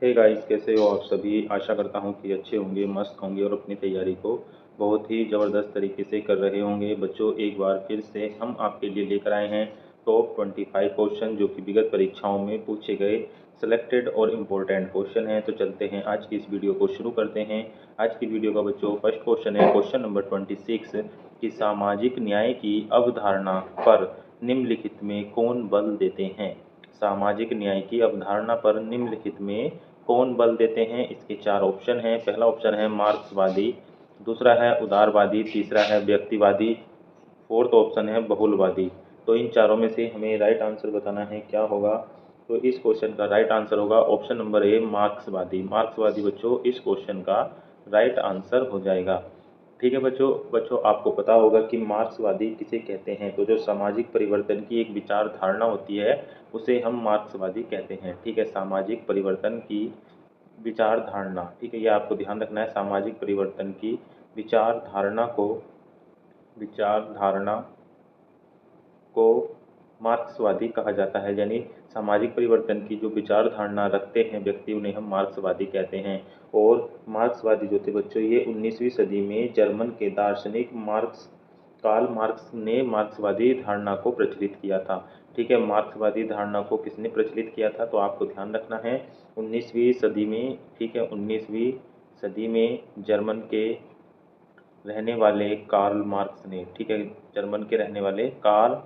Hey guys, कैसे हो आप सभी। आशा करता हूँ कि अच्छे होंगे, मस्त होंगे और अपनी तैयारी को बहुत ही ज़बरदस्त तरीके से कर रहे होंगे। बच्चों, एक बार फिर से हम आपके लिए लेकर आए हैं टॉप 25 क्वेश्चन जो कि विगत परीक्षाओं में पूछे गए सिलेक्टेड और इम्पोर्टेंट क्वेश्चन हैं। तो चलते हैं आज की इस वीडियो को शुरू करते हैं। आज की वीडियो का बच्चों फर्स्ट क्वेश्चन है क्वेश्चन नंबर 26 कि सामाजिक न्याय की अवधारणा पर निम्नलिखित में कौन बल देते हैं। सामाजिक न्याय की अवधारणा पर निम्नलिखित में कौन बल देते हैं। इसके चार ऑप्शन हैं। पहला ऑप्शन है मार्क्सवादी, दूसरा है उदारवादी, तीसरा है व्यक्तिवादी, फोर्थ ऑप्शन है बहुलवादी। तो इन चारों में से हमें राइट आंसर बताना है क्या होगा। तो इस क्वेश्चन का राइट आंसर होगा ऑप्शन नंबर ए मार्क्सवादी। मार्क्सवादी बच्चों इस क्वेश्चन का राइट आंसर हो जाएगा। ठीक है बच्चों, आपको पता होगा कि मार्क्सवादी किसे कहते हैं। तो जो सामाजिक परिवर्तन की एक विचार धारणा होती है उसे हम मार्क्सवादी कहते हैं। ठीक है, सामाजिक परिवर्तन की विचार धारणा, ठीक है, ये आपको ध्यान रखना है। सामाजिक परिवर्तन की विचार धारणा को मार्क्सवादी कहा जाता है। यानी सामाजिक परिवर्तन की जो विचार धारणा रखते हैं व्यक्ति उन्हें हम मार्क्सवादी कहते हैं। और मार्क्सवादी जो थे बच्चों ये 19वीं सदी में जर्मन के दार्शनिक कार्ल मार्क्स ने मार्क्सवादी धारणा को प्रचलित किया था। ठीक है, मार्क्सवादी धारणा को किसने प्रचलित किया था तो आपको ध्यान रखना है 19वीं सदी में। ठीक है, 19वीं सदी में जर्मन के रहने वाले कार्ल मार्क्स ने, ठीक है, जर्मन के रहने वाले कार्ल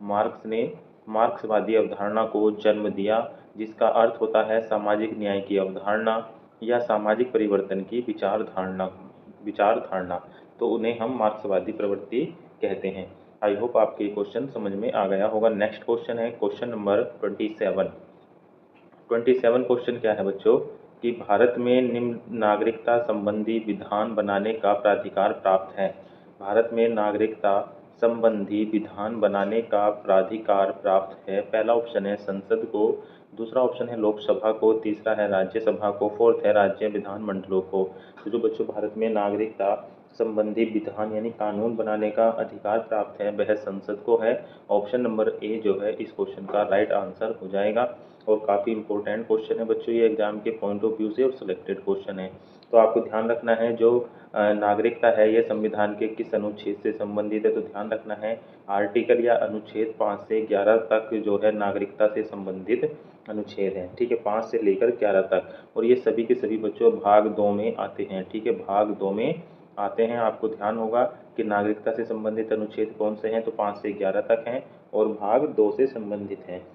मार्क्स ने मार्क्सवादी अवधारणा को जन्म दिया, जिसका अर्थ होता है सामाजिक न्याय की अवधारणा या सामाजिक परिवर्तन की विचार धारणा। तो उन्हें हम मार्क्सवादी प्रवृत्ति कहते हैं। आई होप आपके क्वेश्चन समझ में आ गया होगा। नेक्स्ट क्वेश्चन है क्वेश्चन नंबर 27 क्वेश्चन क्या है बच्चों कि भारत में निम्न नागरिकता संबंधी विधान बनाने का प्राधिकार प्राप्त है। भारत में नागरिकता संबंधी विधान बनाने का प्राधिकार प्राप्त है। पहला ऑप्शन है संसद को, दूसरा ऑप्शन है लोकसभा को, तीसरा है राज्यसभा को, फोर्थ है राज्य विधानमंडलों को। तो जो बच्चों भारत में नागरिकता संबंधी विधान यानी कानून बनाने का अधिकार प्राप्त है वह संसद को है। ऑप्शन नंबर ए जो है इस क्वेश्चन का राइट आंसर हो जाएगा। और काफ़ी इंपॉर्टेंट क्वेश्चन है बच्चों ये एग्जाम के पॉइंट ऑफ व्यू से और सिलेक्टेड क्वेश्चन है। तो आपको ध्यान रखना है जो नागरिकता है ये संविधान के किस अनुच्छेद से संबंधित है। तो ध्यान रखना है आर्टिकल या अनुच्छेद 5 से 11 तक जो है नागरिकता से संबंधित अनुच्छेद हैं। ठीक है, 5 से लेकर 11 तक। और ये सभी के सभी बच्चों भाग 2 में आते हैं। ठीक है, भाग 2 में आते हैं। आपको ध्यान होगा कि नागरिकता से संबंधित अनुच्छेद कौन से हैं तो 5 से 11 तक हैं और भाग 2 से संबंधित हैं।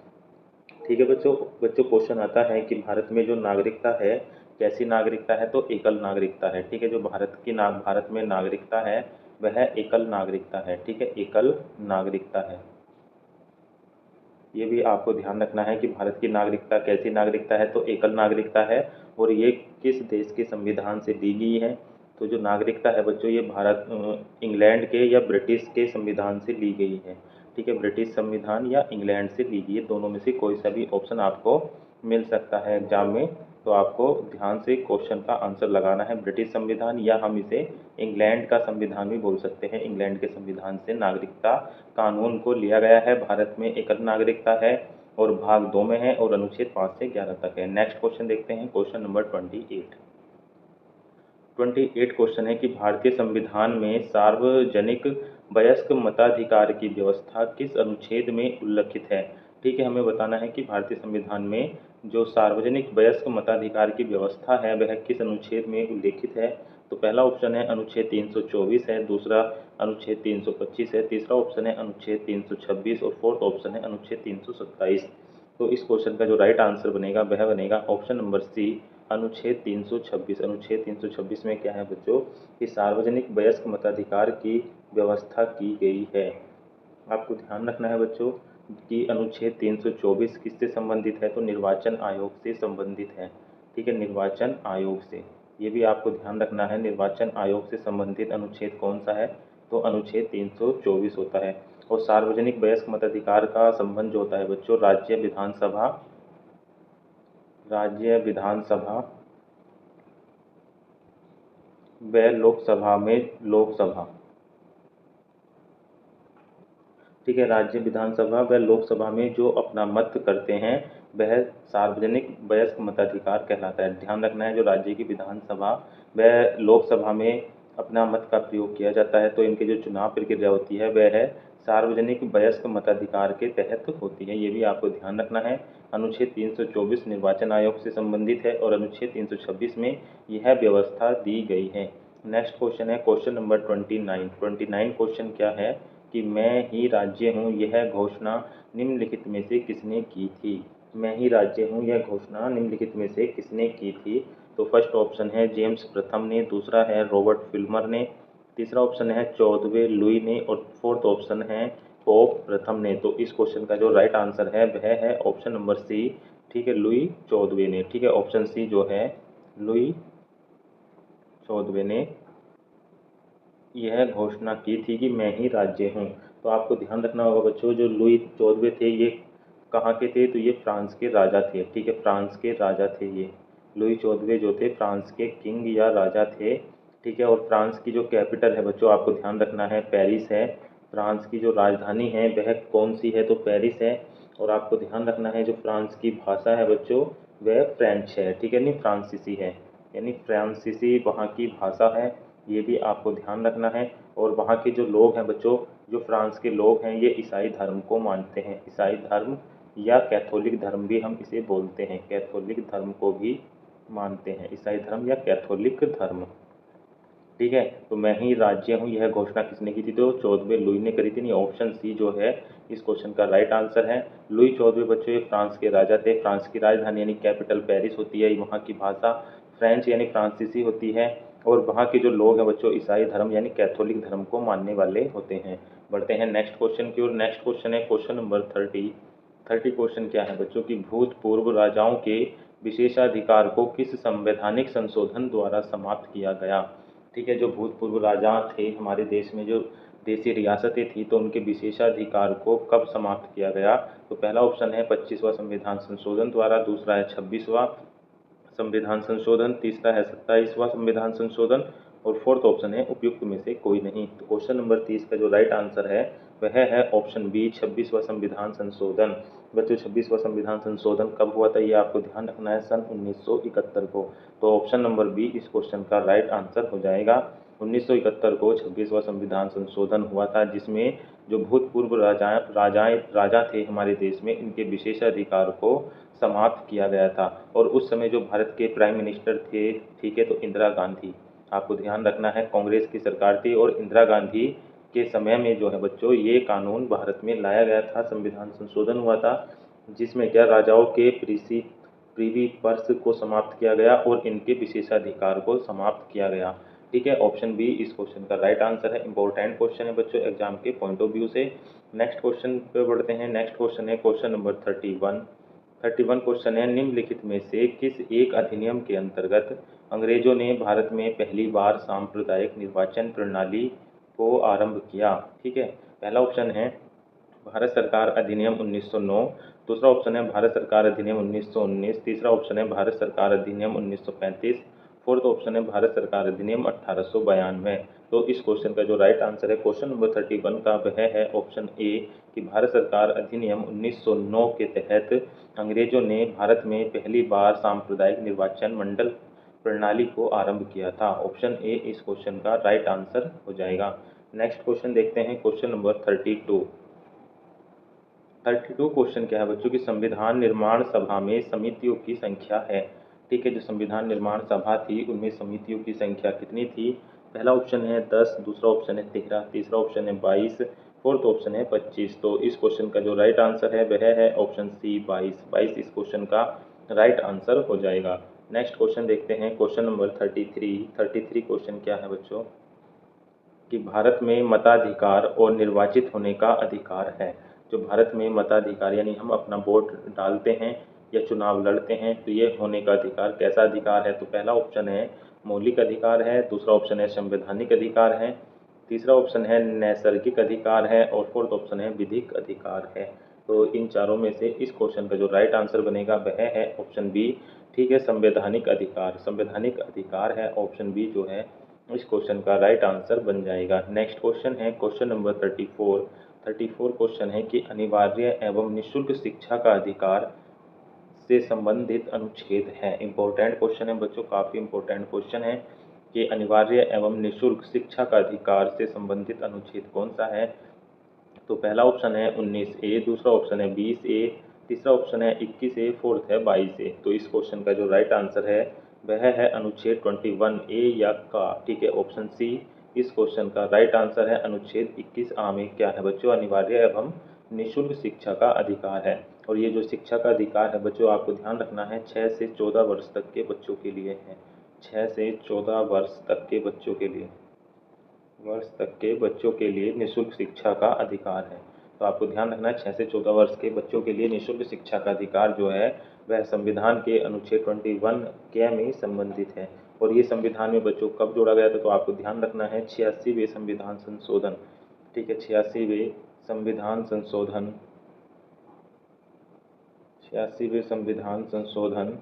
ठीक है बच्चों क्वेश्चन आता है कि भारत में जो नागरिकता है कैसी नागरिकता है तो एकल नागरिकता है। ठीक है, जो भारत में नागरिकता है वह एकल नागरिकता है। ठीक है, एकल नागरिकता है। ये भी आपको ध्यान रखना है कि भारत की नागरिकता कैसी नागरिकता है तो एकल नागरिकता है। और ये किस देश के संविधान से दी गई है तो जो नागरिकता है बच्चों ये इंग्लैंड के या ब्रिटिश के संविधान से ली गई है। ठीक है, ब्रिटिश संविधान या इंग्लैंड से ली गई है, दोनों में से कोई सा भी ऑप्शन आपको मिल सकता है एग्जाम में। तो आपको ध्यान से क्वेश्चन का आंसर लगाना है ब्रिटिश संविधान या हम इसे इंग्लैंड का संविधान भी बोल सकते हैं। इंग्लैंड के संविधान से नागरिकता कानून को लिया गया है। भारत में एकल नागरिकता है और भाग 2 में है और अनुच्छेद 5 से 11 तक है। नेक्स्ट क्वेश्चन देखते हैं क्वेश्चन नंबर 28 क्वेश्चन है कि भारतीय संविधान में सार्वजनिक वयस्क मताधिकार की व्यवस्था किस अनुच्छेद में उल्लिखित है। ठीक है, हमें बताना है कि भारतीय संविधान में जो सार्वजनिक वयस्क मताधिकार की व्यवस्था है वह किस अनुच्छेद में उल्लिखित है। तो पहला ऑप्शन है अनुच्छेद 324 है, दूसरा अनुच्छेद 325 है, तीसरा ऑप्शन है अनुच्छेद 326 और फोर्थ ऑप्शन है अनुच्छेद 327। तो इस क्वेश्चन का जो राइट आंसर बनेगा वह बनेगा ऑप्शन नंबर सी अनुच्छेद 326। अनुच्छेद 326 में क्या है बच्चों कि सार्वजनिक वयस्क मताधिकार की व्यवस्था की गई है। आपको ध्यान रखना है बच्चों कि अनुच्छेद 324 किससे संबंधित है तो निर्वाचन आयोग से संबंधित है। ठीक है, निर्वाचन आयोग से, ये भी आपको ध्यान रखना है। निर्वाचन आयोग से संबंधित अनुच्छेद कौन सा है तो अनुच्छेद 324 होता है। और सार्वजनिक वयस्क मताधिकार का संबंध जो होता है बच्चों राज्य विधानसभा व लोकसभा में लोकसभा। ठीक है, राज्य विधानसभा व लोकसभा में जो अपना मत करते हैं वह सार्वजनिक वयस्क मताधिकार कहलाता है। ध्यान रखना है, जो राज्य की विधानसभा व लोकसभा में अपना मत का प्रयोग किया जाता है तो इनकी जो चुनाव प्रक्रिया होती है वह है सार्वजनिक वयस्क मताधिकार के तहत होती है। ये भी आपको ध्यान रखना है। अनुच्छेद 324 निर्वाचन आयोग से संबंधित है और अनुच्छेद 326 में यह व्यवस्था दी गई है। नेक्स्ट क्वेश्चन है क्वेश्चन नंबर 29 क्वेश्चन क्या है कि मैं ही राज्य हूँ यह घोषणा निम्नलिखित में से किसने की थी। मैं ही राज्य हूँ यह घोषणा निम्नलिखित में से किसने की थी। तो फर्स्ट ऑप्शन है जेम्स प्रथम ने, दूसरा है रॉबर्ट फिल्मर ने, तीसरा ऑप्शन है 14वें लुई ने और फोर्थ ऑप्शन है पोप प्रथम ने। तो इस क्वेश्चन का जो राइट आंसर है वह है ऑप्शन नंबर सी, ठीक है, लुई 14वें ने। ठीक है, ऑप्शन सी जो है लुई 14वें ने यह घोषणा की थी कि मैं ही राज्य हूँ। तो आपको ध्यान रखना होगा बच्चों, जो लुई 14वें थे ये कहाँ के थे, तो ये फ्रांस के राजा थे। ठीक है, फ्रांस के राजा थे ये। लुई 14वें जो थे फ्रांस के किंग या राजा थे। ठीक है, और फ्रांस की जो कैपिटल है बच्चों आपको ध्यान रखना है पेरिस है। फ्रांस की जो राजधानी है वह कौन सी है, तो पेरिस है। और आपको ध्यान रखना है जो फ्रांस की भाषा है बच्चों वह फ्रेंच है। ठीक है, नहीं फ्रांसीसी है, यानी फ्रांसीसी वहाँ की भाषा है। ये भी आपको ध्यान रखना है। और वहाँ के जो लोग हैं बच्चों, जो फ्रांस के लोग हैं ये ईसाई धर्म को मानते हैं। ईसाई धर्म या कैथोलिक धर्म भी हम इसे बोलते हैं, कैथोलिक धर्म को भी मानते हैं, ईसाई धर्म या कैथोलिक धर्म। ठीक है, तो मैं ही राज्य हूँ यह घोषणा किसने की थी, तो 14वें लुई ने करी थी। नहीं, ऑप्शन सी जो है इस क्वेश्चन का राइट आंसर है। लुई 14वें बच्चों ये फ्रांस के राजा थे। फ्रांस की राजधानी यानी कैपिटल पेरिस होती है, वहाँ की भाषा फ्रेंच यानी फ्रांसीसी होती है। और वहाँ के जो लोग हैं बच्चों ईसाई धर्म यानी कैथोलिक धर्म को मानने वाले होते हैं। बढ़ते हैं नेक्स्ट क्वेश्चन की ओर। नेक्स्ट क्वेश्चन है क्वेश्चन नंबर 30 क्वेश्चन क्या है बच्चों की भूतपूर्व राजाओं के विशेषाधिकार को किस संवैधानिक संशोधन द्वारा समाप्त किया गया। ठीक है, जो भूतपूर्व राजा थे हमारे देश में, जो देशी रियासतें थी, तो उनके विशेषाधिकार को कब समाप्त किया गया। तो पहला ऑप्शन है 25वां संविधान संशोधन द्वारा, दूसरा है 26वां संविधान संशोधन, तीसरा है 27वां संविधान संशोधन और फोर्थ ऑप्शन है उपयुक्त में से कोई नहीं। तो क्वेश्चन नंबर 30 का जो राइट आंसर है वह है ऑप्शन बी 26वां संविधान संशोधन। बच्चों 26वां संविधान संशोधन कब हुआ था ये आपको ध्यान रखना है, सन 1971 को। तो ऑप्शन नंबर बी इस क्वेश्चन का राइट आंसर हो जाएगा। 1971 को 26वां संविधान संशोधन हुआ था, जिसमें जो भूतपूर्व राजा थे हमारे देश में, इनके विशेषाधिकार को समाप्त किया गया था। और उस समय जो भारत के प्राइम मिनिस्टर थे, ठीक है, तो इंदिरा गांधी। आपको ध्यान रखना है कांग्रेस की सरकार थी और इंदिरा गांधी के समय में जो है बच्चों ये कानून भारत में लाया गया था, संविधान संशोधन हुआ था, जिसमें क्या राजाओं के प्रीवी पर्स को समाप्त किया गया और इनके विशेषाधिकार को समाप्त किया गया। ठीक है, ऑप्शन बी इस क्वेश्चन का राइट आंसर है। इंपॉर्टेंट क्वेश्चन है बच्चों एग्जाम के पॉइंट ऑफ व्यू से। नेक्स्ट क्वेश्चन पे बढ़ते हैं। नेक्स्ट क्वेश्चन है क्वेश्चन नंबर 31 क्वेश्चन है निम्नलिखित में से किस एक अधिनियम के अंतर्गत अंग्रेजों ने भारत में पहली बार सांप्रदायिक निर्वाचन प्रणाली को आरंभ किया। ठीक है, पहला ऑप्शन है भारत सरकार अधिनियम 1909, दूसरा ऑप्शन है भारत सरकार अधिनियम 1919, तीसरा ऑप्शन है भारत सरकार अधिनियम 1935, फोर्थ ऑप्शन है भारत सरकार अधिनियम 1892। तो इस क्वेश्चन का जो राइट आंसर है क्वेश्चन नंबर 31 का वह है ऑप्शन ए कि भारत सरकार अधिनियम 1909 के तहत अंग्रेजों ने भारत में पहली बार सांप्रदायिक निर्वाचन मंडल प्रणाली को आरंभ किया था। ऑप्शन ए इस क्वेश्चन का राइट आंसर हो जाएगा। नेक्स्ट क्वेश्चन देखते हैं क्वेश्चन नंबर 32 क्वेश्चन क्या है बच्चों की संविधान निर्माण सभा में समितियों की संख्या है। ठीक है, जो संविधान निर्माण सभा थी उनमें समितियों की संख्या कितनी थी। पहला ऑप्शन है 10, दूसरा ऑप्शन है 13, तीसरा ऑप्शन है 22, फोर्थ ऑप्शन है 25। तो इस क्वेश्चन का जो राइट आंसर है वह है ऑप्शन सी 22 इस क्वेश्चन का राइट आंसर हो जाएगा। नेक्स्ट क्वेश्चन देखते हैं क्वेश्चन नंबर 33 क्वेश्चन क्या है बच्चों कि भारत में मताधिकार और निर्वाचित होने का अधिकार है। जो भारत में मताधिकार यानी हम अपना वोट डालते हैं या चुनाव लड़ते हैं, तो ये होने का अधिकार कैसा अधिकार है। तो पहला ऑप्शन है मौलिक अधिकार है, दूसरा ऑप्शन है संवैधानिक अधिकार है, तीसरा ऑप्शन है नैसर्गिक अधिकार है और फोर्थ ऑप्शन है विधिक अधिकार है। तो इन चारों में से इस क्वेश्चन का जो राइट आंसर बनेगा वह है ऑप्शन बी। ठीक है, संवैधानिक अधिकार है ऑप्शन बी जो है इस क्वेश्चन का राइट आंसर बन जाएगा। नेक्स्ट क्वेश्चन है क्वेश्चन नंबर 34 34 क्वेश्चन है कि अनिवार्य एवं निःशुल्क शिक्षा का अधिकार से संबंधित अनुच्छेद है। इंपॉर्टेंट क्वेश्चन है बच्चों, काफ़ी इंपॉर्टेंट क्वेश्चन है कि अनिवार्य एवं निःशुल्क शिक्षा का अधिकार से संबंधित अनुच्छेद कौन सा है। तो पहला ऑप्शन है 19A, दूसरा ऑप्शन है 20A, तीसरा ऑप्शन है 21A, फोर्थ है 22A। तो इस क्वेश्चन का जो राइट आंसर है वह है अनुच्छेद 21A या का, ठीक है, ऑप्शन सी इस क्वेश्चन का राइट आंसर है। अनुच्छेद 21A में क्या है बच्चों, अनिवार्य एवं निःशुल्क शिक्षा का अधिकार है। और ये जो शिक्षा का अधिकार है बच्चों, आपको ध्यान रखना है 6 से 14 वर्ष तक के बच्चों के लिए है। 6 से 14 वर्ष तक के बच्चों के लिए निःशुल्क शिक्षा का अधिकार है। तो आपको ध्यान रखना है 6 से 14 वर्ष के बच्चों के लिए निःशुल्क शिक्षा का अधिकार जो है वह संविधान के अनुच्छेद 21 के में संबंधित है। और ये संविधान में बच्चों कब जोड़ा गया था, तो आपको ध्यान रखना है 86वें संविधान संशोधन, ठीक है, 86वें संविधान संशोधन 86वें संविधान संशोधन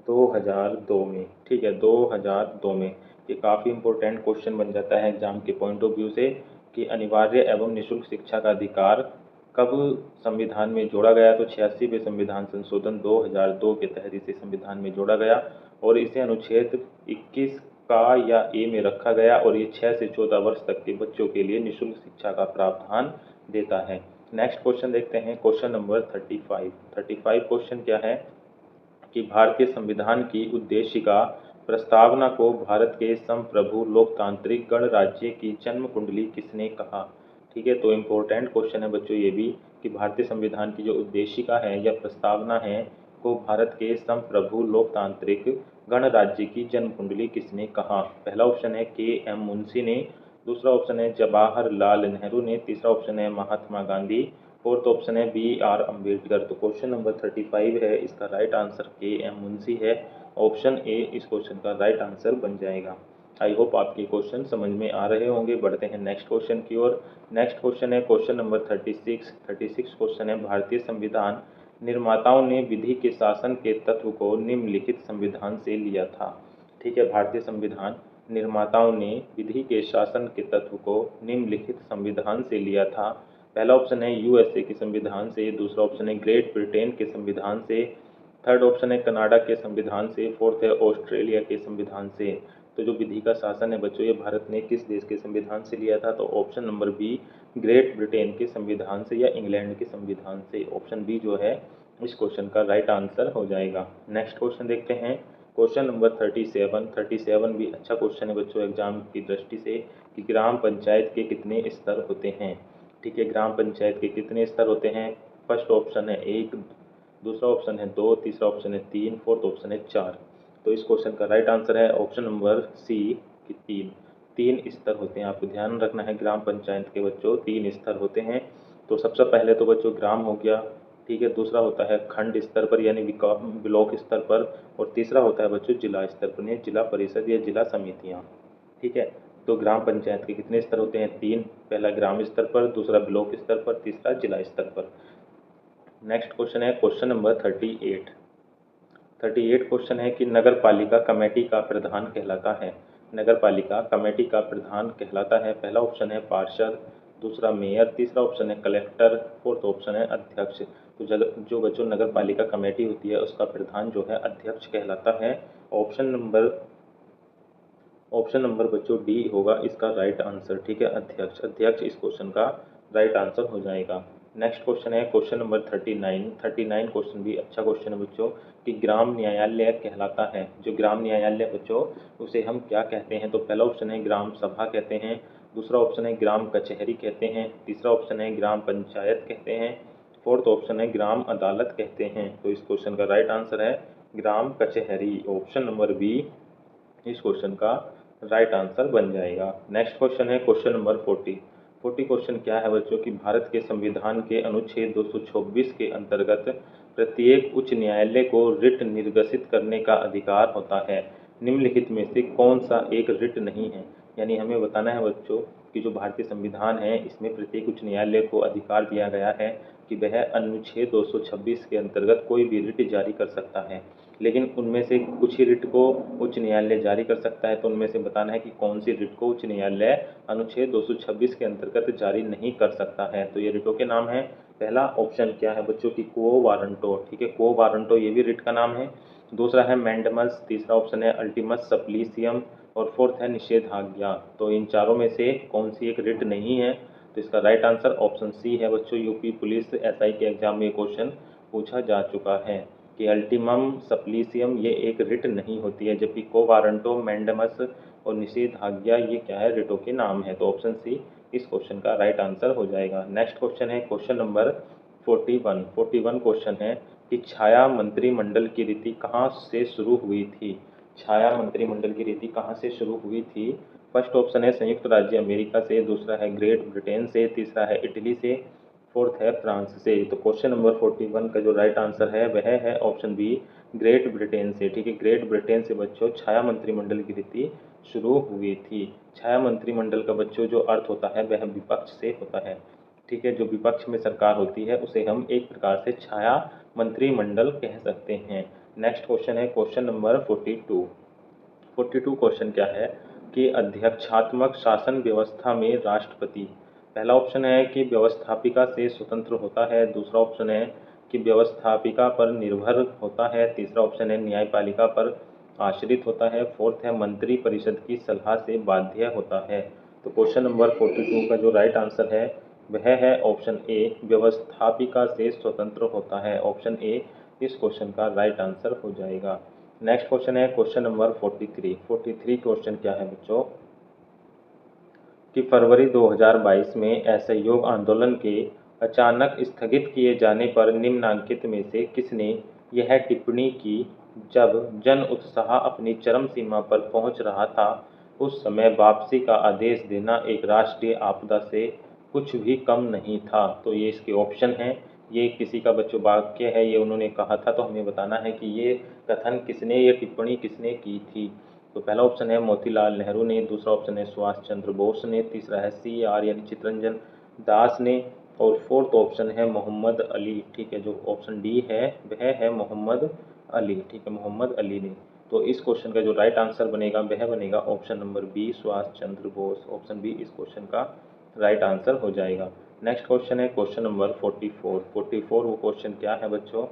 2002 में, ठीक है, 2002 में। ये काफ़ी इंपॉर्टेंट क्वेश्चन बन जाता है एग्जाम के पॉइंट ऑफ व्यू से कि अनिवार्य एवं निःशुल्क शिक्षा का अधिकार कब संविधान में जोड़ा गया। तो 86वें संविधान संशोधन 2002 के तहत इसे संविधान में जोड़ा गया और इसे अनुच्छेद 21 का या ए में रखा गया और ये 6 से 14 वर्ष तक के बच्चों के लिए निःशुल्क शिक्षा का प्रावधान देता है। नेक्स्ट क्वेश्चन देखते हैं, क्वेश्चन नंबर 35 क्वेश्चन क्या है कि भारतीय संविधान की उद्देशिका प्रस्तावना को भारत के संप्रभु लोकतांत्रिक गणराज्य की जन्म कुंडली किसने कहा। ठीक है, तो इम्पोर्टेंट क्वेश्चन है बच्चों ये भी कि भारतीय संविधान की जो उद्देशिका है या प्रस्तावना है को भारत के संप्रभु लोकतांत्रिक गणराज्य की जन्म कुंडली किसने कहा। पहला ऑप्शन है के.एम. मुंशी ने, दूसरा ऑप्शन है जवाहरलाल नेहरू ने, तीसरा ऑप्शन है महात्मा गांधी, फोर्थ ऑप्शन है B.R. अम्बेडकर। तो क्वेश्चन नंबर 35 है, इसका राइट आंसर के.एम. मुंशी है। ऑप्शन ए इस क्वेश्चन का राइट आंसर बन जाएगा। आई होप आपके क्वेश्चन समझ में आ रहे होंगे। बढ़ते हैं नेक्स्ट क्वेश्चन की ओर। नेक्स्ट क्वेश्चन है क्वेश्चन नंबर 36 क्वेश्चन है भारतीय संविधान निर्माताओं ने विधि के शासन के तत्व को निम्नलिखित संविधान से लिया था। ठीक है, भारतीय संविधान निर्माताओं ने विधि के शासन के तत्व को निम्नलिखित संविधान से लिया था। पहला ऑप्शन है USA के संविधान से, दूसरा ऑप्शन है ग्रेट ब्रिटेन के संविधान से, थर्ड ऑप्शन है कनाडा के संविधान से, फोर्थ है ऑस्ट्रेलिया के संविधान से। तो जो विधि का शासन है बच्चों ये भारत ने किस देश के संविधान से लिया था, तो option number be great Britain के संविधान से या इंग्लैंड के संविधान से। ऑप्शन बी जो है इस क्वेश्चन का राइट आंसर हो जाएगा। नेक्स्ट क्वेश्चन देखते हैं, क्वेश्चन नंबर 37 भी अच्छा क्वेश्चन है बच्चों एग्जाम की दृष्टि से कि ग्राम पंचायत के कितने स्तर होते हैं। ठीक है, ग्राम पंचायत के कितने स्तर होते हैं। फर्स्ट ऑप्शन है 1, दूसरा ऑप्शन है 2, तीसरा ऑप्शन है 3, फोर्थ ऑप्शन है 4। तो इस क्वेश्चन का राइट आंसर है ऑप्शन नंबर सी कि 3 स्तर होते हैं। आपको ध्यान रखना है ग्राम पंचायत के बच्चों 3 स्तर होते हैं। तो सबसे पहले तो बच्चों ग्राम हो गया, ठीक है, दूसरा होता है खंड स्तर पर यानी ब्लॉक स्तर पर, और तीसरा होता है बच्चों जिला स्तर पर यानी जिला परिषद या जिला समितियाँ। ठीक है, तो ग्राम पंचायत के कितने स्तर होते हैं, 3, पहला ग्राम स्तर पर, दूसरा ब्लॉक स्तर पर, तीसरा जिला स्तर पर। नेक्स्ट क्वेश्चन है क्वेश्चन नंबर 38 क्वेश्चन है कि नगर पालिका कमेटी का प्रधान कहलाता है। नगर पालिका कमेटी का प्रधान कहलाता है। पहला ऑप्शन है पार्षद, दूसरा मेयर, तीसरा ऑप्शन है कलेक्टर, फोर्थ ऑप्शन है अध्यक्ष। तो जो बच्चों नगर पालिका कमेटी होती है उसका प्रधान जो है अध्यक्ष कहलाता है। ऑप्शन नंबर बच्चों डी होगा इसका राइट आंसर। ठीक है, अध्यक्ष इस क्वेश्चन का राइट आंसर हो जाएगा। नेक्स्ट क्वेश्चन है क्वेश्चन नंबर 39 क्वेश्चन भी अच्छा क्वेश्चन है बच्चों कि ग्राम न्यायालय कहलाता है। जो ग्राम न्यायालय बच्चों उसे हम क्या कहते हैं, तो पहला ऑप्शन है ग्राम सभा कहते हैं, दूसरा ऑप्शन है ग्राम कचहरी कहते हैं, तीसरा ऑप्शन है ग्राम पंचायत कहते हैं, फोर्थ ऑप्शन है ग्राम अदालत कहते हैं। तो इस क्वेश्चन का राइट आंसर है ग्राम कचहरी। ऑप्शन नंबर बी इस क्वेश्चन का राइट आंसर बन जाएगा। नेक्स्ट क्वेश्चन है क्वेश्चन नंबर 40 क्वेश्चन क्या है बच्चों कि भारत के संविधान के अनुच्छेद 224 के अंतर्गत प्रत्येक उच्च न्यायालय को रिट निर्गसित करने का अधिकार होता है। निम्नलिखित में से कौन सा एक रिट नहीं है। यानी हमें बताना है बच्चों कि जो भारतीय संविधान है इसमें प्रत्येक उच्च न्यायालय को अधिकार दिया गया है कि वह अनुच्छेद 226 के अंतर्गत कोई भी रिट जारी कर सकता है। लेकिन उनमें से कुछ ही रिट को उच्च न्यायालय जारी कर सकता है, तो उनमें से बताना है कि कौन सी रिट को उच्च न्यायालय अनुच्छेद 226 के अंतर्गत जारी नहीं कर सकता है। तो ये रिटों के नाम है। पहला ऑप्शन क्या है बच्चों की क्वो वारंटो, ठीक है, क्वो वारंटो ये भी रिट का नाम है। दूसरा है मैंडमस, तीसरा ऑप्शन है अल्टीमस सप्लीसियम और फोर्थ है निषेधाज्ञा। तो इन चारों में से कौन सी एक रिट नहीं है, तो इसका राइट आंसर ऑप्शन सी है बच्चों। यूपी पुलिस एसआई के एग्जाम में क्वेश्चन पूछा जा चुका है कि अल्टीमम सप्लीसियम ये एक रिट नहीं होती है, जबकि को वारंटो, मैंडमस और निषेधाज्ञा ये क्या है, रिटों के नाम है। तो ऑप्शन सी इस क्वेश्चन का राइट आंसर हो जाएगा। नेक्स्ट क्वेश्चन है क्वेश्चन नंबर 41 क्वेश्चन है कि छाया मंत्रिमंडल की रीति कहाँ से शुरू हुई थी। छाया मंत्रिमंडल की रीति कहाँ से शुरू हुई थी। फर्स्ट ऑप्शन है संयुक्त राज्य अमेरिका से, दूसरा है ग्रेट ब्रिटेन से, तीसरा है इटली से, फोर्थ है फ्रांस से। तो क्वेश्चन नंबर 41 का जो राइट आंसर है वह है ऑप्शन बी ग्रेट ब्रिटेन से, ठीक है। ग्रेट ब्रिटेन से बच्चों छाया मंत्रिमंडल की रीति शुरू हुई थी। छाया मंत्रिमंडल का बच्चों जो अर्थ होता है वह विपक्ष से होता है, ठीक है। जो विपक्ष में सरकार होती है उसे हम एक प्रकार से छाया मंत्रिमंडल कह सकते हैं। नेक्स्ट क्वेश्चन है क्वेश्चन नंबर 42 क्वेश्चन क्या है कि अध्यक्षात्मक शासन व्यवस्था में राष्ट्रपति, पहला ऑप्शन है कि व्यवस्थापिका से स्वतंत्र होता है, दूसरा ऑप्शन है कि व्यवस्थापिका पर निर्भर होता है, तीसरा ऑप्शन है न्यायपालिका पर आश्रित होता है, फोर्थ है मंत्री परिषद की सलाह से बाध्य होता है। तो क्वेश्चन नंबर 42 का जो राइट आंसर है वह है ऑप्शन ए व्यवस्थापिका से स्वतंत्र होता है। ऑप्शन ए इस क्वेश्चन का राइट आंसर हो जाएगा। नेक्स्ट क्वेश्चन है क्वेश्चन नंबर 43 क्वेश्चन क्या है बच्चों कि फरवरी 2022 में असहयोग आंदोलन के अचानक स्थगित किए जाने पर निम्नलिखित में से किसने यह टिप्पणी की, जब जन उत्साह अपनी चरम सीमा पर पहुंच रहा था उस समय वापसी का आदेश देना एक राष्ट्रीय आपदा से कुछ भी कम नहीं था। तो ये इसके ऑप्शन हैं। ये किसी का बच्चों वाक्य है, ये उन्होंने कहा था, तो हमें बताना है कि ये कथन किसने, ये टिप्पणी किसने की थी। तो पहला ऑप्शन है मोतीलाल नेहरू ने, दूसरा ऑप्शन है सुभाष चंद्र बोस ने, तीसरा है CR यानी चित्तरंजन दास ने और फोर्थ ऑप्शन है मोहम्मद अली, ठीक है। जो ऑप्शन डी है वह है मोहम्मद अली, ठीक है, मोहम्मद अली ने। तो इस क्वेश्चन का जो राइट आंसर बनेगा वह बनेगा option number B Subhash Chandra Bose. Option B इस क्वेश्चन का राइट आंसर हो जाएगा। नेक्स्ट क्वेश्चन है क्वेश्चन नंबर 44 वो क्वेश्चन क्या है बच्चों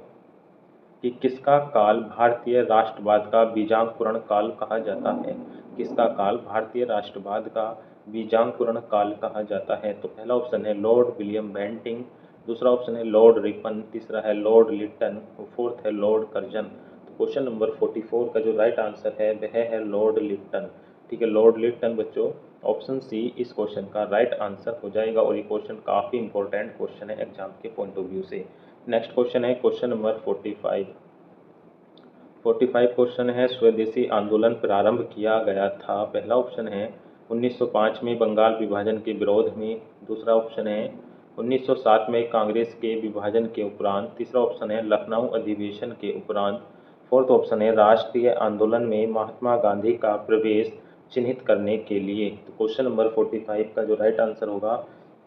कि किसका काल भारतीय राष्ट्रवाद का बीजांकुरण काल कहा जाता है। किसका काल भारतीय राष्ट्रवाद का बीजांकुरण काल कहा जाता है। तो पहला ऑप्शन है लॉर्ड विलियम बेंटिंग, दूसरा ऑप्शन है लॉर्ड रिपन, तीसरा है लॉर्ड लिटन और फोर्थ है लॉर्ड कर्जन। तो क्वेश्चन नंबर 44 का जो राइट आंसर है वह है लॉर्ड लिटन, ठीक है, लॉर्ड लिटन बच्चों। ऑप्शन सी इस क्वेश्चन का राइट आंसर हो जाएगा और ये क्वेश्चन काफ़ी इंपॉर्टेंट क्वेश्चन है एग्जाम के पॉइंट ऑफ व्यू से। नेक्स्ट क्वेश्चन है क्वेश्चन नंबर 45 क्वेश्चन है स्वदेशी आंदोलन प्रारंभ किया गया था। पहला ऑप्शन है 1905 में बंगाल विभाजन के विरोध में, दूसरा ऑप्शन है 1907 में कांग्रेस के विभाजन के उपरांत, तीसरा ऑप्शन है लखनऊ अधिवेशन के उपरांत, फोर्थ ऑप्शन है राष्ट्रीय आंदोलन में महात्मा गांधी का प्रवेश चिन्हित करने के लिए। तो क्वेश्चन नंबर 45 का जो राइट आंसर होगा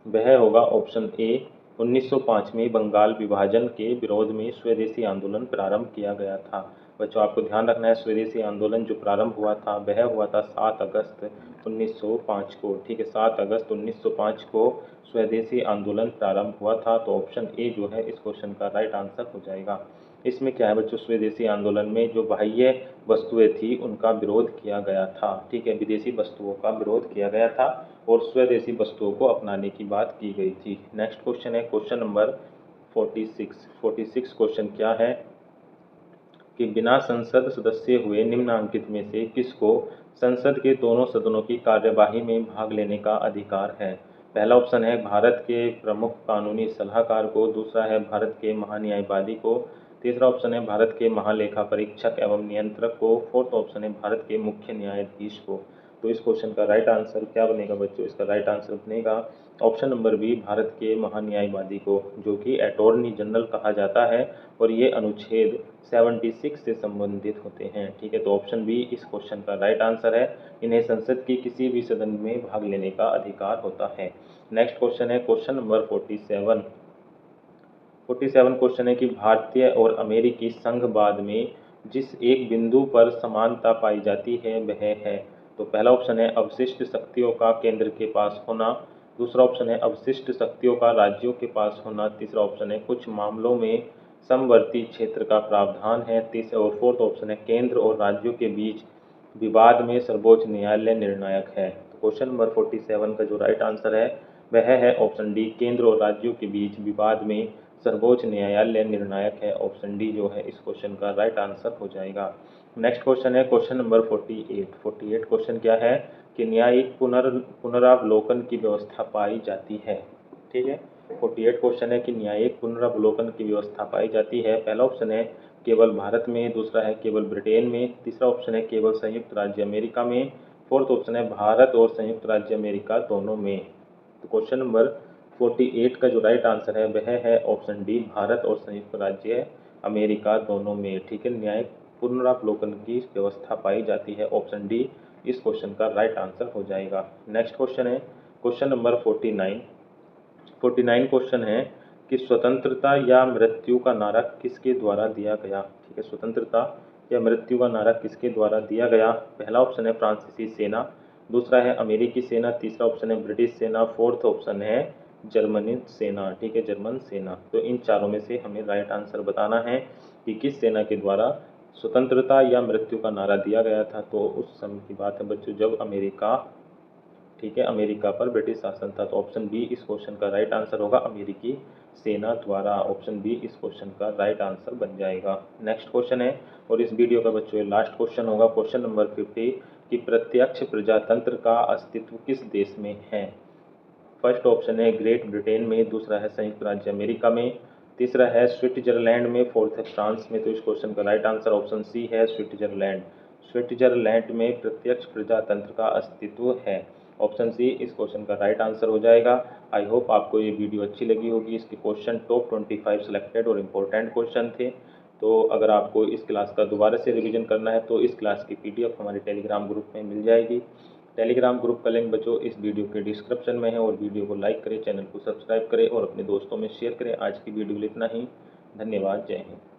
वह होगा ऑप्शन ए 1905 में बंगाल विभाजन के विरोध में स्वदेशी आंदोलन प्रारंभ किया गया था। बच्चों आपको ध्यान रखना है स्वदेशी आंदोलन जो प्रारंभ हुआ था वह हुआ था 7 अगस्त 1905 को, ठीक है, 7 अगस्त 1905 को स्वदेशी आंदोलन प्रारंभ हुआ था। तो ऑप्शन ए जो है इस क्वेश्चन का राइट आंसर हो जाएगा। इसमें क्या है बच्चों स्वदेशी आंदोलन में जो बाह्य वस्तुएं थी उनका विरोध किया गया था, ठीक है, विदेशी वस्तुओं का विरोध किया गया था और स्वदेशी वस्तुओं को अपनाने की बात की गई थी। नेक्स्ट क्वेश्चन है क्वेश्चन नंबर 46 क्वेश्चन क्या है कि बिना संसद सदस्य हुए निम्नलिखित में से किसको संसद के दोनों सदनों की कार्यवाही में भाग लेने का अधिकार है। पहला ऑप्शन है भारत के प्रमुख कानूनी सलाहकार को, दूसरा है भारत के महान्यायवादी को, तीसरा ऑप्शन है भारत के महालेखा परीक्षक एवं नियंत्रक को, फोर्थ ऑप्शन है भारत के मुख्य न्यायाधीश को। तो इस क्वेश्चन का राइट आंसर क्या बनेगा बच्चों? इसका राइट आंसर बनेगा ऑप्शन नंबर बी, भारत के महान्यायवादी को, जो कि अटॉर्नी जनरल कहा जाता है और ये अनुच्छेद 76 से संबंधित होते हैं। ठीक है, तो ऑप्शन बी इस क्वेश्चन का राइट आंसर है। इन्हें संसद की किसी भी सदन में भाग लेने का अधिकार होता है। नेक्स्ट क्वेश्चन है क्वेश्चन नंबर 47। 47 क्वेश्चन है कि भारतीय और अमेरिकी संघवाद में जिस एक बिंदु पर समानता पाई जाती है वह है। तो पहला ऑप्शन है अवशिष्ट शक्तियों का केंद्र के पास होना, दूसरा ऑप्शन है अवशिष्ट शक्तियों का राज्यों के पास होना, तीसरा ऑप्शन है कुछ मामलों में समवर्ती क्षेत्र का प्रावधान है, तीसरा और फोर्थ ऑप्शन है केंद्र और राज्यों के बीच विवाद में सर्वोच्च न्यायालय निर्णायक है। तो क्वेश्चन नंबर 47 का जो राइट आंसर है वह है ऑप्शन डी, केंद्र और राज्यों के बीच विवाद में सर्वोच्च न्यायालय निर्णायक है। ऑप्शन डी जो है इस क्वेश्चन का राइट आंसर हो जाएगा। नेक्स्ट क्वेश्चन है क्वेश्चन नंबर 48 क्वेश्चन क्या है कि न्यायिक पुनरावलोकन की व्यवस्था पाई जाती है। ठीक है, 48 क्वेश्चन है कि न्यायिक पुनरावलोकन की व्यवस्था पाई जाती है। पहला ऑप्शन है केवल भारत में, दूसरा है केवल ब्रिटेन में, तीसरा ऑप्शन है केवल संयुक्त राज्य अमेरिका में, फोर्थ ऑप्शन है भारत और संयुक्त राज्य अमेरिका दोनों में। तो क्वेश्चन नंबर 48 का जो राइट आंसर है वह है ऑप्शन डी, भारत और संयुक्त राज्य अमेरिका दोनों में। ठीक है, न्यायिक पुनरावलोकन की व्यवस्था पाई जाती है। ऑप्शन डी इस क्वेश्चन का राइट आंसर हो जाएगा। नेक्स्ट क्वेश्चन है क्वेश्चन नंबर 49 क्वेश्चन है कि स्वतंत्रता या मृत्यु का नारा किसके द्वारा दिया गया। ठीक है, स्वतंत्रता या मृत्यु का नारा किसके द्वारा दिया गया? पहला ऑप्शन है फ्रांसीसी सेना, दूसरा है अमेरिकी सेना, तीसरा ऑप्शन है ब्रिटिश सेना, फोर्थ ऑप्शन है जर्मनी सेना। ठीक है, जर्मन सेना। तो इन चारों में से हमें राइट आंसर बताना है कि किस सेना के द्वारा स्वतंत्रता या मृत्यु का नारा दिया गया था। तो उस समय की बात है बच्चों जब अमेरिका, ठीक है, अमेरिका पर ब्रिटिश शासन था। तो ऑप्शन बी इस क्वेश्चन का राइट आंसर होगा, अमेरिकी सेना द्वारा। ऑप्शन बी इस क्वेश्चन का राइट आंसर बन जाएगा। नेक्स्ट क्वेश्चन है और इस वीडियो का बच्चों ये लास्ट क्वेश्चन होगा, क्वेश्चन नंबर 50 कि प्रत्यक्ष प्रजातंत्र का अस्तित्व किस देश में है। फर्स्ट ऑप्शन है ग्रेट ब्रिटेन में, दूसरा है संयुक्त राज्य अमेरिका में, तीसरा है स्विट्जरलैंड में, फोर्थ है फ्रांस में। तो इस क्वेश्चन का राइट आंसर ऑप्शन सी है स्विट्जरलैंड। स्विट्जरलैंड में प्रत्यक्ष प्रजातंत्र का अस्तित्व है। ऑप्शन सी इस क्वेश्चन का राइट आंसर हो जाएगा। आई होप आपको ये वीडियो अच्छी लगी होगी। इसके क्वेश्चन टॉप 25 सिलेक्टेड और इम्पोर्टेंट क्वेश्चन थे। तो अगर आपको इस क्लास का दोबारा से रिवीजन करना है तो इस क्लास की पीडीएफ हमारे टेलीग्राम ग्रुप में मिल जाएगी। टेलीग्राम ग्रुप का लिंक बच्चों इस वीडियो के डिस्क्रिप्शन में है। और वीडियो को लाइक करें, चैनल को सब्सक्राइब करें और अपने दोस्तों में शेयर करें। आज की वीडियो में इतना ही। धन्यवाद, जय हिंद।